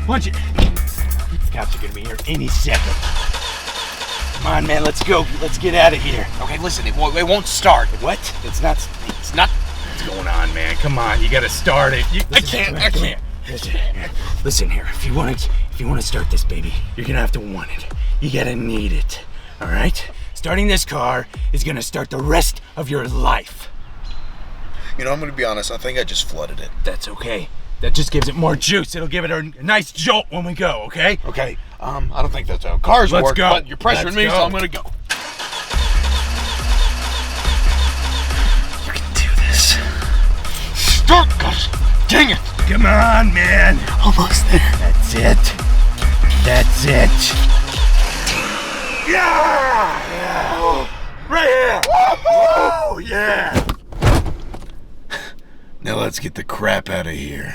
Punch it. Cops are gonna be here any second. Come on, man, let's go. Let's get out of here. Okay, listen, it won't start. What? It's not. What's going on, man? Come on, you gotta start it. I can't. Listen here. If you want to start this, baby, you're gonna have to want it. You gotta need it. All right? Starting this car is gonna start the rest of your life. You know, I'm gonna be honest. I think I just flooded it. That's okay. That just gives it more juice. It'll give it a nice jolt when we go. Okay? Okay. I don't think that's how cars Let's work. go. But you're pressuring Let's me, go. so I'm gonna go. You can do this. Start, gosh, dang it! Come on, man. Almost there. That's it. That's it. Yeah! Right here! Oh, yeah! Now let's get the crap out of here.